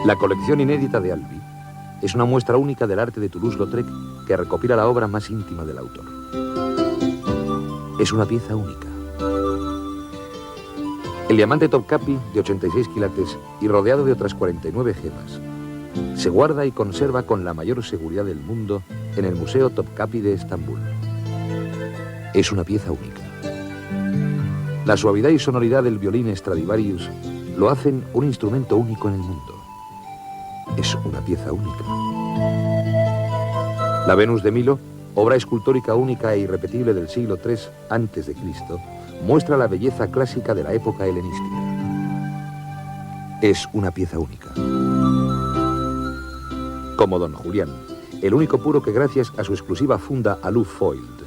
La colección inédita de Albi es una muestra única del arte de Toulouse-Lautrec que recopila la obra más íntima del autor. Es una pieza única. El diamante Topkapi, de 86 quilates y rodeado de otras 49 gemas, se guarda y conserva con la mayor seguridad del mundo en el Museo Topkapi de Estambul. Es una pieza única. La suavidad y sonoridad del violín Stradivarius lo hacen un instrumento único en el mundo. Es una pieza única. La Venus de Milo, obra escultórica única e irrepetible del siglo III a.C., muestra la belleza clásica de la época helenística. Es una pieza única. Como Don Julián, el único puro que gracias a su exclusiva funda Aloof Foiled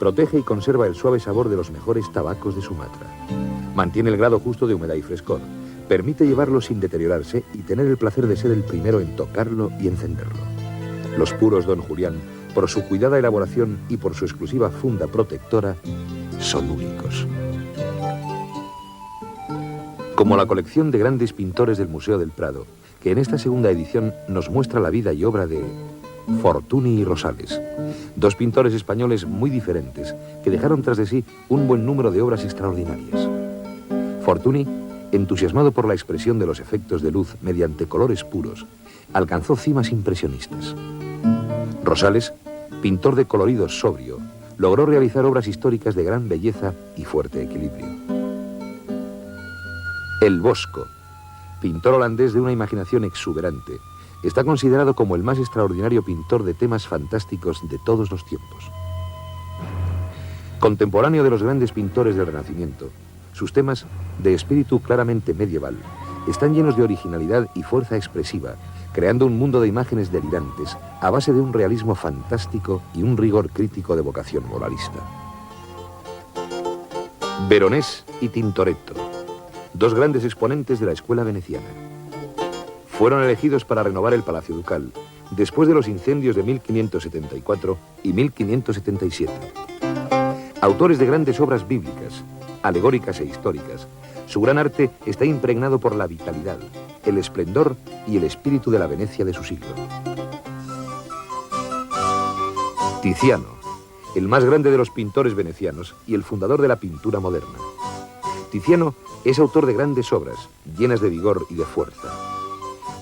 protege y conserva el suave sabor de los mejores tabacos de Sumatra. Mantiene el grado justo de humedad y frescor. Permite llevarlo sin deteriorarse y tener el placer de ser el primero en tocarlo y encenderlo. Los puros Don Julián, por su cuidada elaboración y por su exclusiva funda protectora, son únicos. Como la colección de grandes pintores del Museo del Prado, que en esta segunda edición nos muestra la vida y obra de Fortuny y Rosales, dos pintores españoles muy diferentes que dejaron tras de sí un buen número de obras extraordinarias. Fortuny, entusiasmado por la expresión de los efectos de luz mediante colores puros, alcanzó cimas impresionistas. Rosales, pintor de colorido sobrio, logró realizar obras históricas de gran belleza y fuerte equilibrio. El Bosco, pintor holandés de una imaginación exuberante, está considerado como el más extraordinario pintor de temas fantásticos de todos los tiempos. Contemporáneo de los grandes pintores del Renacimiento, sus temas, de espíritu claramente medieval, están llenos de originalidad y fuerza expresiva, creando un mundo de imágenes delirantes a base de un realismo fantástico y un rigor crítico de vocación moralista. Veronés y Tintoretto, dos grandes exponentes de la escuela veneciana. Fueron elegidos para renovar el Palacio Ducal, después de los incendios de 1574 y 1577. Autores de grandes obras bíblicas, alegóricas e históricas, su gran arte está impregnado por la vitalidad, el esplendor y el espíritu de la Venecia de su siglo. Tiziano, el más grande de los pintores venecianos y el fundador de la pintura moderna. Tiziano es autor de grandes obras, llenas de vigor y de fuerza.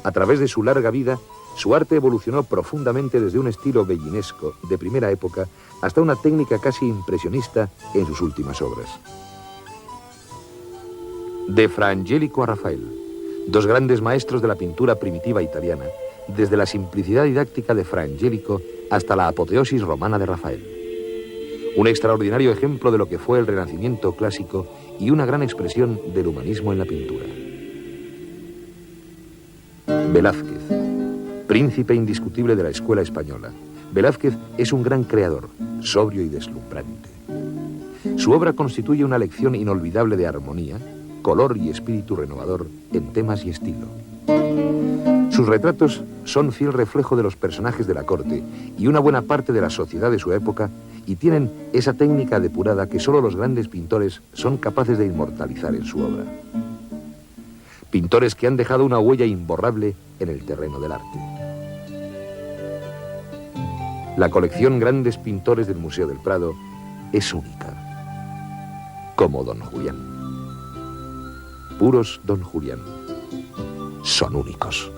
A través de su larga vida, su arte evolucionó profundamente desde un estilo bellinesco de primera época hasta una técnica casi impresionista en sus últimas obras. De Fra Angelico a Rafael, dos grandes maestros de la pintura primitiva italiana, desde la simplicidad didáctica de Fra Angelico hasta la apoteosis romana de Rafael. Un extraordinario ejemplo de lo que fue el Renacimiento clásico y una gran expresión del humanismo en la pintura. Velázquez, príncipe indiscutible de la escuela española. Velázquez es un gran creador, sobrio y deslumbrante. Su obra constituye una lección inolvidable de armonía, color y espíritu renovador en temas y estilo. Sus retratos son fiel reflejo de los personajes de la corte y una buena parte de la sociedad de su época y tienen esa técnica depurada que solo los grandes pintores son capaces de inmortalizar en su obra. Pintores que han dejado una huella imborrable en el terreno del arte. La colección Grandes Pintores del Museo del Prado es única, como Don Julián. Puros Don Julián son únicos.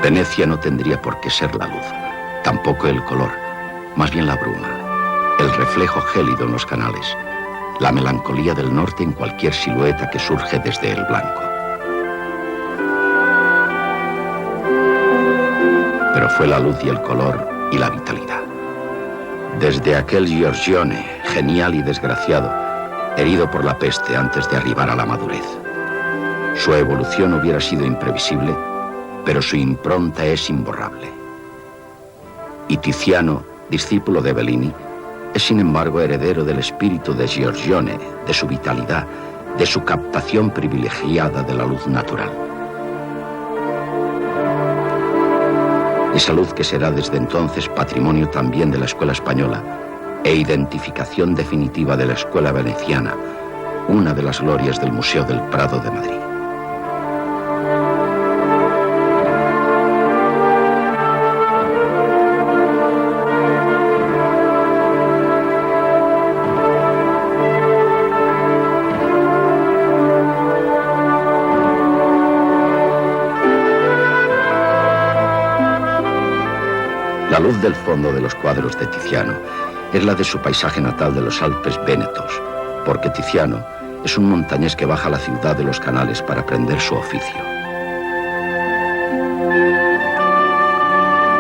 Venecia no tendría por qué ser la luz, tampoco el color, más bien la bruma, el reflejo gélido en los canales, la melancolía del norte en cualquier silueta que surge desde el blanco. Pero fue la luz y el color y la vitalidad. Desde aquel Giorgione, genial y desgraciado, herido por la peste antes de arribar a la madurez. Su evolución hubiera sido imprevisible, pero su impronta es imborrable. Y Tiziano, discípulo de Bellini, es sin embargo heredero del espíritu de Giorgione, de su vitalidad, de su captación privilegiada de la luz natural. Esa luz que será desde entonces patrimonio también de la escuela española e identificación definitiva de la escuela veneciana, una de las glorias del Museo del Prado de Madrid. La luz del fondo de los cuadros de Tiziano es la de su paisaje natal de los Alpes Vénetos, porque Tiziano es un montañés que baja a la ciudad de los Canales para aprender su oficio.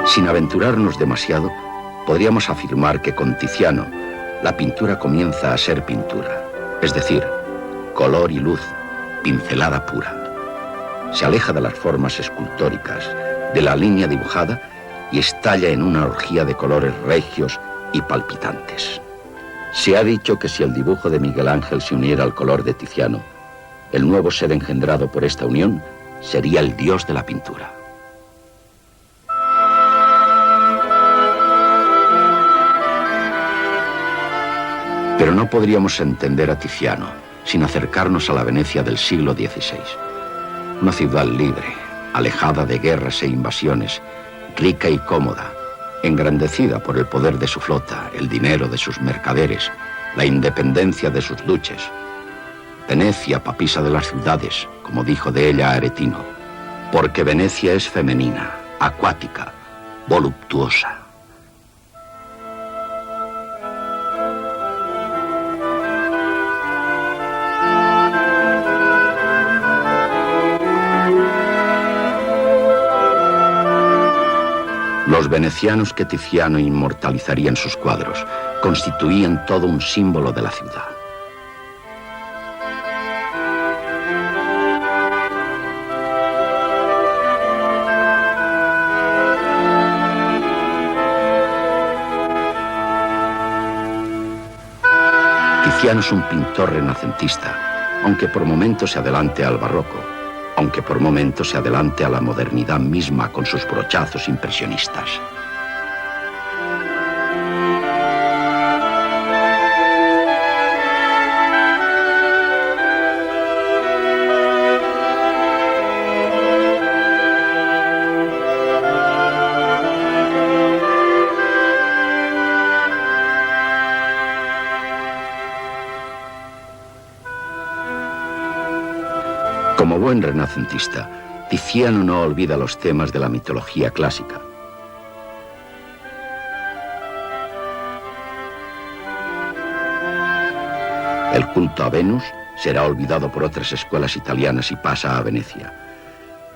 Sin aventurarnos demasiado, podríamos afirmar que con Tiziano la pintura comienza a ser pintura, es decir, color y luz, pincelada pura. Se aleja de las formas escultóricas, de la línea dibujada, y estalla en una orgía de colores regios y palpitantes. Se ha dicho que si el dibujo de Miguel Ángel se uniera al color de Tiziano, el nuevo ser engendrado por esta unión sería el dios de la pintura. Pero no podríamos entender a Tiziano sin acercarnos a la Venecia del siglo XVI. Una ciudad libre, alejada de guerras e invasiones, rica y cómoda, engrandecida por el poder de su flota, el dinero de sus mercaderes, la independencia de sus duques. Venecia, papisa de las ciudades, como dijo de ella Aretino, porque Venecia es femenina, acuática, voluptuosa. Los venecianos que Tiziano inmortalizaría en sus cuadros constituían todo un símbolo de la ciudad. Tiziano es un pintor renacentista, aunque por momentos se adelante al barroco, aunque por momentos se adelante a la modernidad misma con sus brochazos impresionistas. Como buen renacentista, Tiziano no olvida los temas de la mitología clásica. El culto a Venus será olvidado por otras escuelas italianas y pasa a Venecia.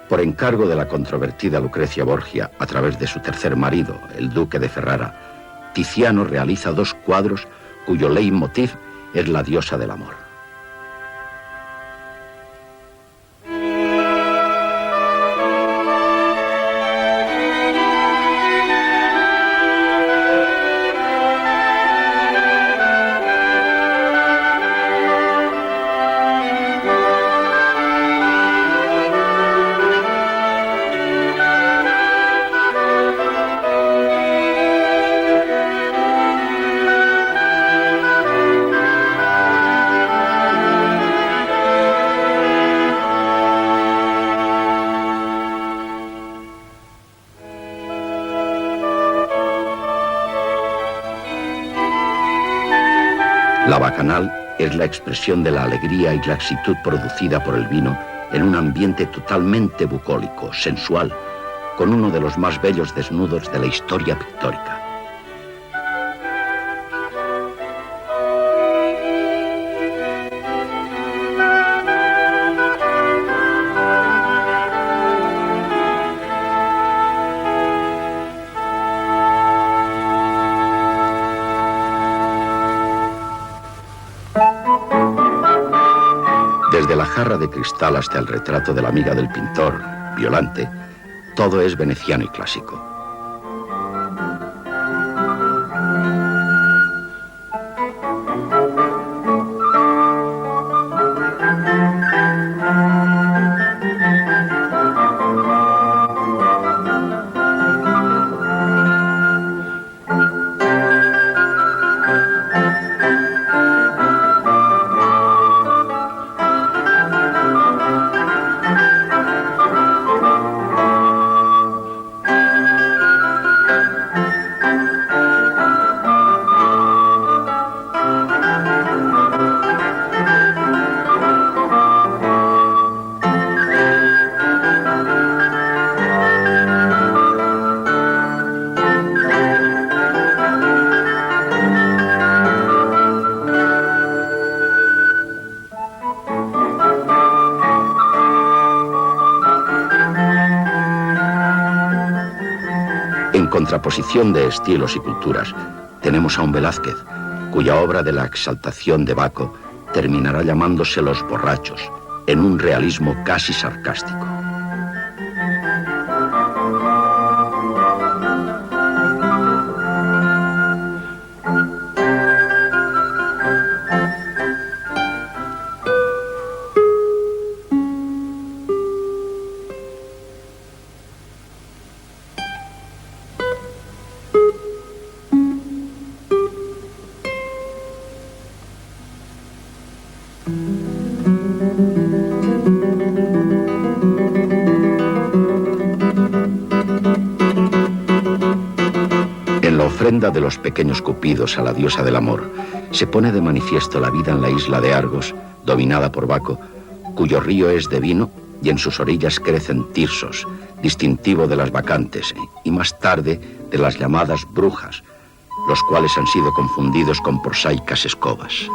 Por encargo de la controvertida Lucrecia Borgia, a través de su tercer marido, el duque de Ferrara, Tiziano realiza dos cuadros cuyo leitmotiv es la diosa del amor. La bacanal es la expresión de la alegría y laxitud producida por el vino en un ambiente totalmente bucólico, sensual, con uno de los más bellos desnudos de la historia pictórica. jarra de cristal hasta el retrato de la amiga del pintor, Violante, todo es veneciano y clásico. En contraposición de estilos y culturas, tenemos a un Velázquez, cuya obra de la exaltación de Baco terminará llamándose Los borrachos, en un realismo casi sarcástico. En la ofrenda de los pequeños cupidos a la diosa del amor, se pone de manifiesto la vida en la isla de Argos, dominada por Baco, cuyo río es de vino y en sus orillas crecen tirsos, distintivo de las bacantes y más tarde de las llamadas brujas, los cuales han sido confundidos con prosaicas escobas.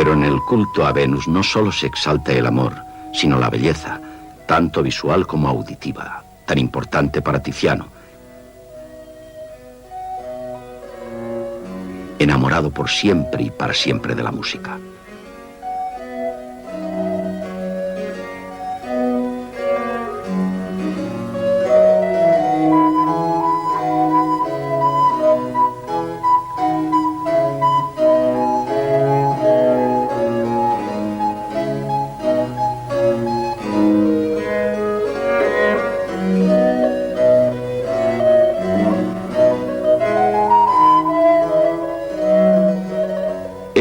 Pero en el culto a Venus no solo se exalta el amor, sino la belleza, tanto visual como auditiva, tan importante para Tiziano. Enamorado por siempre y para siempre de la música.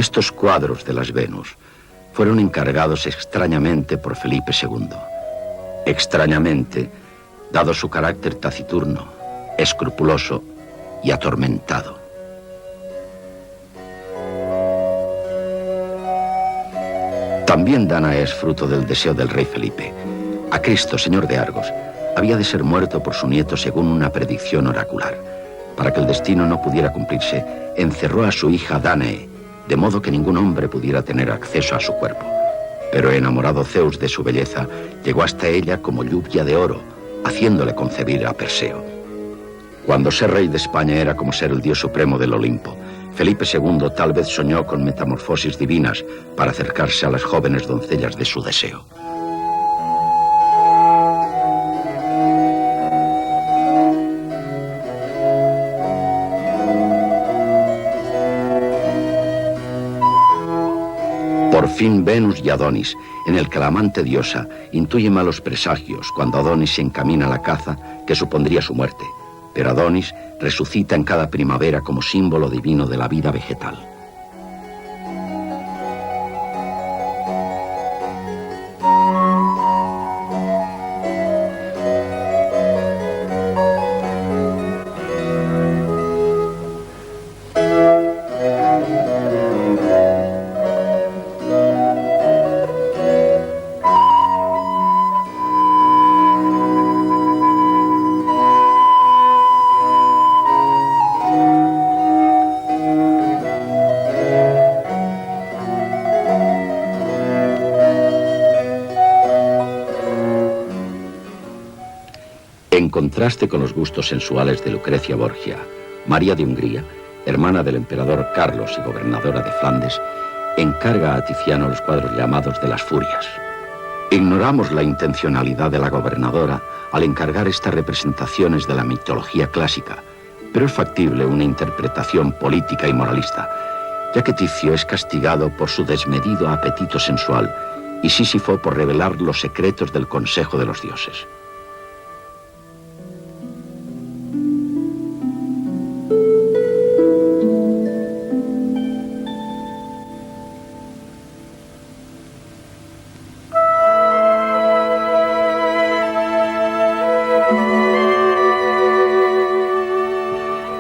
Estos cuadros de las Venus fueron encargados extrañamente por Felipe II. Extrañamente, dado su carácter taciturno, escrupuloso y atormentado. También Dana es fruto del deseo del rey Felipe. A Cristo, señor de Argos, había de ser muerto por su nieto según una predicción oracular. Para que el destino no pudiera cumplirse, encerró a su hija Danae, de modo que ningún hombre pudiera tener acceso a su cuerpo. Pero enamorado Zeus de su belleza, llegó hasta ella como lluvia de oro, haciéndole concebir a Perseo. Cuando ser rey de España era como ser el dios supremo del Olimpo, Felipe II tal vez soñó con metamorfosis divinas para acercarse a las jóvenes doncellas de su deseo. Por fin Venus y Adonis, en el que la amante diosa intuye malos presagios cuando Adonis se encamina a la caza que supondría su muerte. Pero Adonis resucita en cada primavera como símbolo divino de la vida vegetal. En contraste con los gustos sensuales de Lucrecia Borgia, María de Hungría, hermana del emperador Carlos y gobernadora de Flandes, encarga a Tiziano los cuadros llamados de las Furias. Ignoramos la intencionalidad de la gobernadora al encargar estas representaciones de la mitología clásica, pero es factible una interpretación política y moralista, ya que Ticio es castigado por su desmedido apetito sensual y Sísifo por revelar los secretos del consejo de los dioses.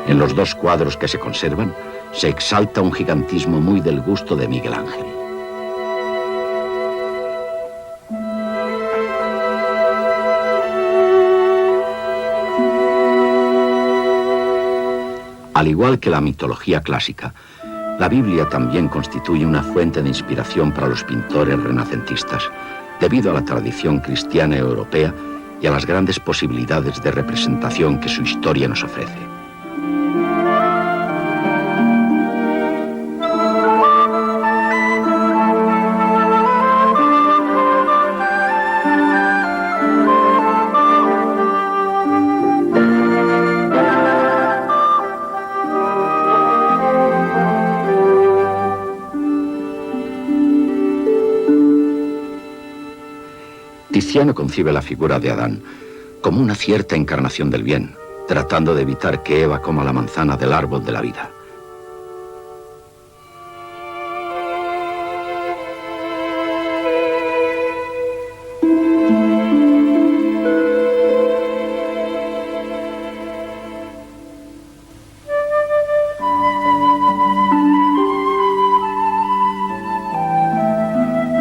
En los dos cuadros que se conservan, se exalta un gigantismo muy del gusto de Miguel Ángel. Al igual que la mitología clásica, la Biblia también constituye una fuente de inspiración para los pintores renacentistas, debido a la tradición cristiana europea y a las grandes posibilidades de representación que su historia nos ofrece. Tiziano concibe la figura de Adán como una cierta encarnación del bien, tratando de evitar que Eva coma la manzana del árbol de la vida.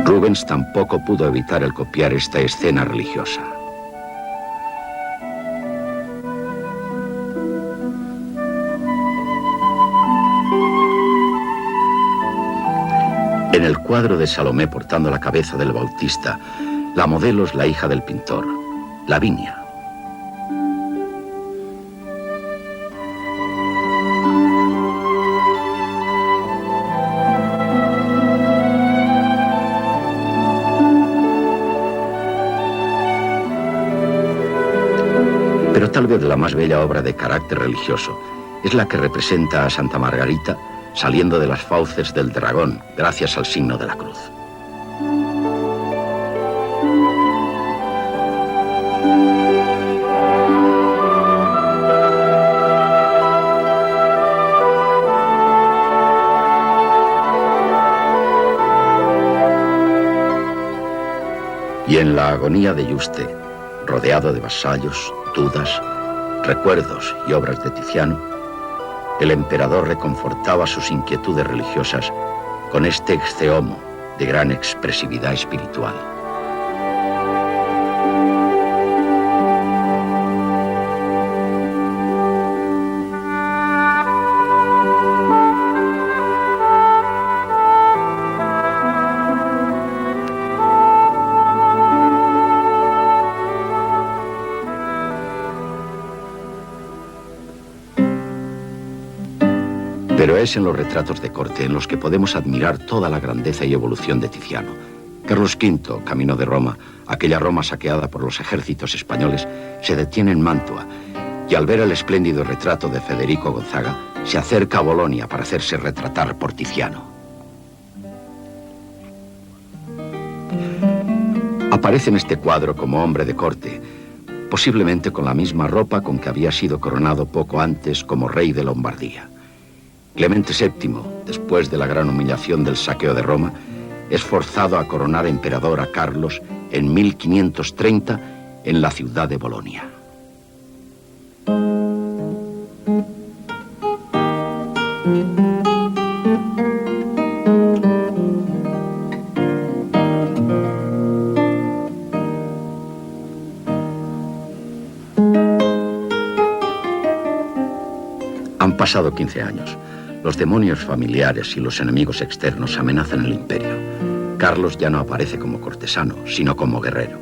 Rubens tampoco pudo evitar el copiar esta escena religiosa. En el cuadro de Salomé portando la cabeza del Bautista, la modelo es la hija del pintor, Lavinia. Pero tal vez la más bella obra de carácter religioso es la que representa a Santa Margarita saliendo de las fauces del dragón gracias al signo de la cruz. Y en la agonía de Yuste, rodeado de vasallos, dudas, recuerdos y obras de Tiziano, el emperador reconfortaba sus inquietudes religiosas con este exceomo de gran expresividad espiritual. Pero es en los retratos de corte en los que podemos admirar toda la grandeza y evolución de Tiziano. Carlos V, camino de Roma, aquella Roma saqueada por los ejércitos españoles, se detiene en Mantua y al ver el espléndido retrato de Federico Gonzaga, se acerca a Bolonia para hacerse retratar por Tiziano. Aparece en este cuadro como hombre de corte, posiblemente con la misma ropa con que había sido coronado poco antes como rey de Lombardía. Clemente VII, después de la gran humillación del saqueo de Roma, es forzado a coronar emperador a Carlos en 1530 en la ciudad de Bolonia. Han pasado 15 años. Los demonios familiares y los enemigos externos amenazan el imperio. Carlos ya no aparece como cortesano, sino como guerrero.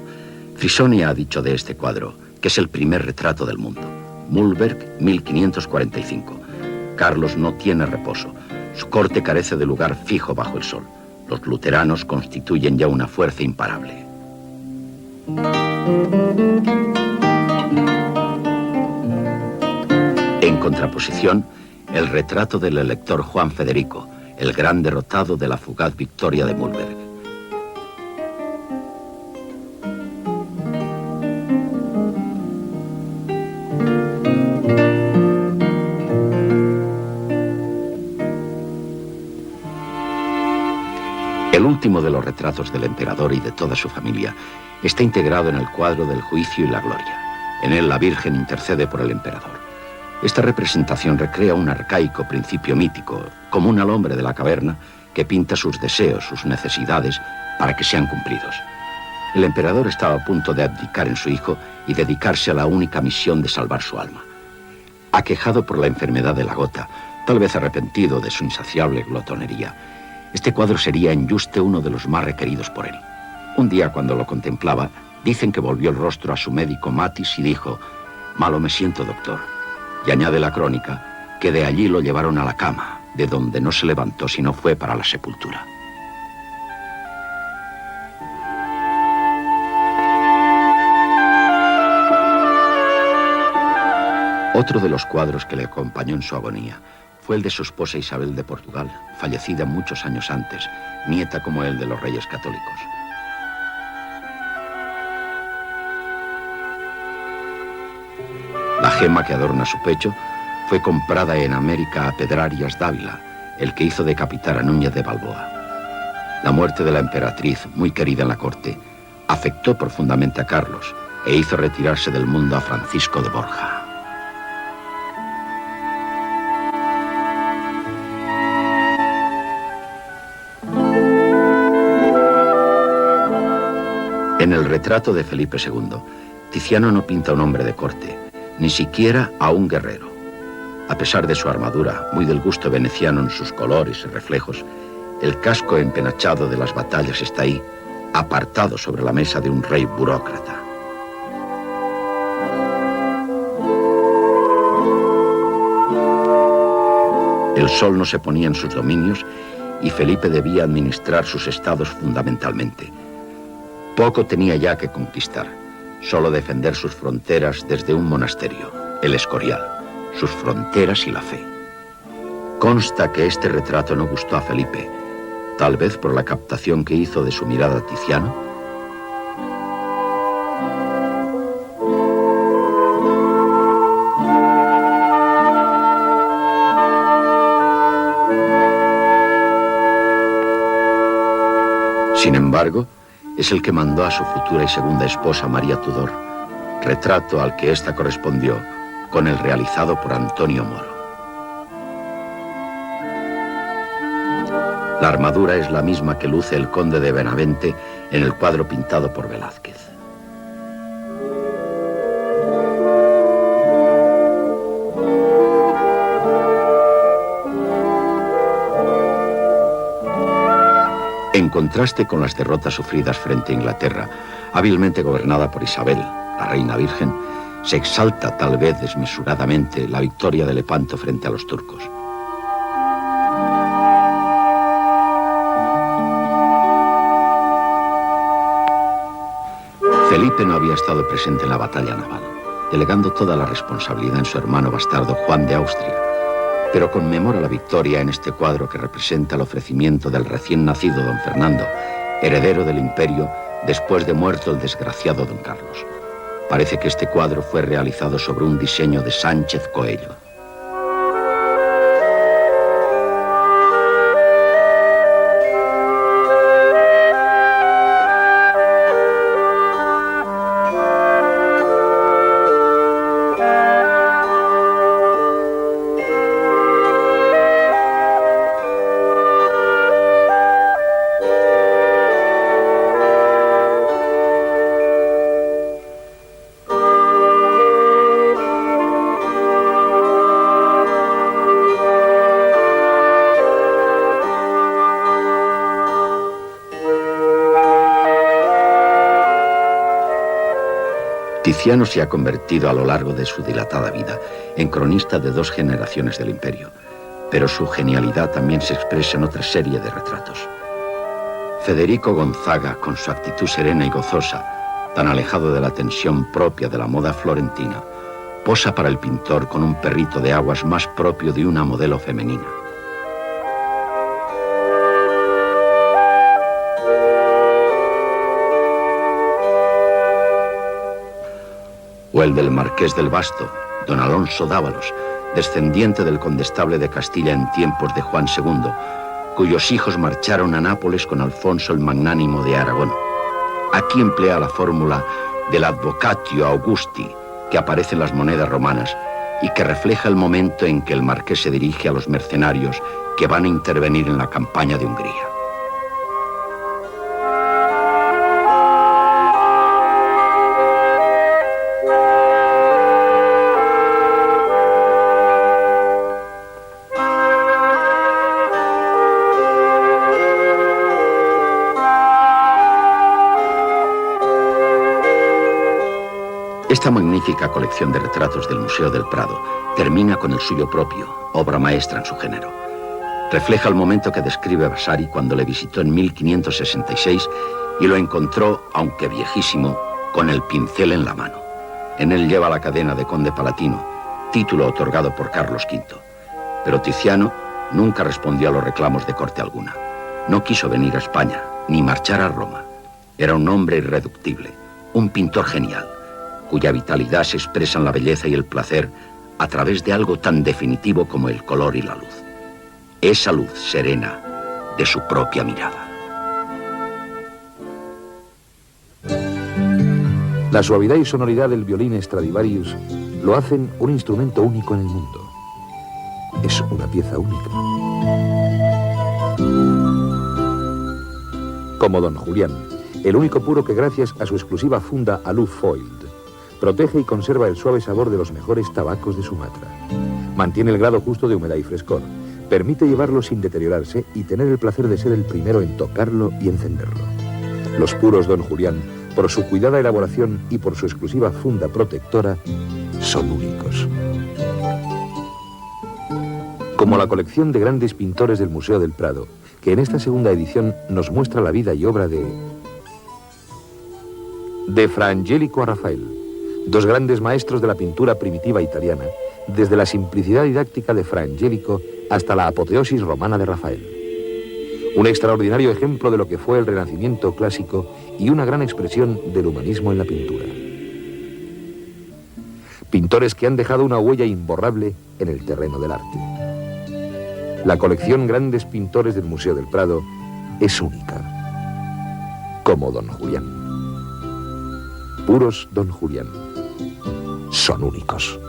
Fisoni ha dicho de este cuadro que es el primer retrato del mundo. Mühlberg, 1545. Carlos no tiene reposo. Su corte carece de lugar fijo bajo el sol. Los luteranos constituyen ya una fuerza imparable. En contraposición, el retrato del elector Juan Federico, el gran derrotado de la fugaz victoria de Mühlberg. El último de los retratos del emperador y de toda su familia está integrado en el cuadro del juicio y la gloria. En él la Virgen intercede por el emperador. Esta representación recrea un arcaico principio mítico, común al hombre de la caverna, que pinta sus deseos, sus necesidades, para que sean cumplidos. El emperador estaba a punto de abdicar en su hijo y dedicarse a la única misión de salvar su alma. Aquejado por la enfermedad de la gota, tal vez arrepentido de su insaciable glotonería, este cuadro sería en Yuste uno de los más requeridos por él. Un día, cuando lo contemplaba, dicen que volvió el rostro a su médico Matis y dijo: «Malo me siento, doctor». Y añade la crónica que de allí lo llevaron a la cama, de donde no se levantó sino fue para la sepultura. Otro de los cuadros que le acompañó en su agonía fue el de su esposa Isabel de Portugal, fallecida muchos años antes, nieta como él de los reyes católicos. La gema que adorna su pecho fue comprada en América a Pedrarias Dávila, el que hizo decapitar a Núñez de Balboa. La muerte de la emperatriz, muy querida en la corte, afectó profundamente a Carlos e hizo retirarse del mundo a Francisco de Borja. En el retrato de Felipe II, Tiziano no pinta a un hombre de corte, ni siquiera a un guerrero. A pesar de su armadura, muy del gusto veneciano en sus colores y reflejos, el casco empenachado de las batallas está ahí, apartado sobre la mesa de un rey burócrata. El sol no se ponía en sus dominios y Felipe debía administrar sus estados fundamentalmente. Poco tenía ya que conquistar, solo defender sus fronteras desde un monasterio, el Escorial, sus fronteras y la fe. Consta que este retrato no gustó a Felipe, tal vez por la captación que hizo de su mirada Tiziano. Sin embargo, es el que mandó a su futura y segunda esposa María Tudor, retrato al que ésta correspondió con el realizado por Antonio Moro. La armadura es la misma que luce el conde de Benavente en el cuadro pintado por Velázquez. En contraste con las derrotas sufridas frente a Inglaterra, hábilmente gobernada por Isabel, la reina virgen, se exalta tal vez desmesuradamente la victoria de Lepanto frente a los turcos. Felipe no había estado presente en la batalla naval, delegando toda la responsabilidad en su hermano bastardo Juan de Austria, pero conmemora la victoria en este cuadro que representa el ofrecimiento del recién nacido don Fernando, heredero del imperio, después de muerto el desgraciado don Carlos. Parece que este cuadro fue realizado sobre un diseño de Sánchez Coello. Tiziano se ha convertido a lo largo de su dilatada vida en cronista de 2 generaciones del imperio, pero su genialidad también se expresa en otra serie de retratos. Federico Gonzaga, con su actitud serena y gozosa, tan alejado de la tensión propia de la moda florentina, posa para el pintor con un perrito de aguas más propio de una modelo femenina. O el del marqués del Basto, don Alonso Dávalos, descendiente del condestable de Castilla en tiempos de Juan II, cuyos hijos marcharon a Nápoles con Alfonso el Magnánimo de Aragón. Aquí emplea la fórmula del advocatio Augusti, que aparece en las monedas romanas y que refleja el momento en que el marqués se dirige a los mercenarios que van a intervenir en la campaña de Hungría. Esta magnífica colección de retratos del Museo del Prado termina con el suyo propio, obra maestra en su género. Refleja el momento que describe Vasari cuando le visitó en 1566 y lo encontró, aunque viejísimo, con el pincel en la mano. En él lleva la cadena de conde palatino, título otorgado por Carlos V. Pero Tiziano nunca respondió a los reclamos de corte alguna. No quiso venir a España, ni marchar a Roma. Era un hombre irreductible, un pintor genial, cuya vitalidad se expresa en la belleza y el placer a través de algo tan definitivo como el color y la luz. Esa luz serena de su propia mirada. La suavidad y sonoridad del violín Stradivarius lo hacen un instrumento único en el mundo. Es una pieza única. Como Don Julián, el único puro que gracias a su exclusiva funda Aluf Foiled protege y conserva el suave sabor de los mejores tabacos de Sumatra. Mantiene el grado justo de humedad y frescor. Permite llevarlo sin deteriorarse y tener el placer de ser el primero en tocarlo y encenderlo. Los puros Don Julián, por su cuidada elaboración y por su exclusiva funda protectora, son únicos. Como la colección de grandes pintores del Museo del Prado, que en esta segunda edición nos muestra la vida y obra de Fra Angelico a Rafael, 2 grandes maestros de la pintura primitiva italiana, desde la simplicidad didáctica de Fra Angelico hasta la apoteosis romana de Rafael. Un extraordinario ejemplo de lo que fue el Renacimiento clásico y una gran expresión del humanismo en la pintura. Pintores que han dejado una huella imborrable en el terreno del arte. La colección Grandes Pintores del Museo del Prado es única, como Don Julián. Puros Don Julián son únicos.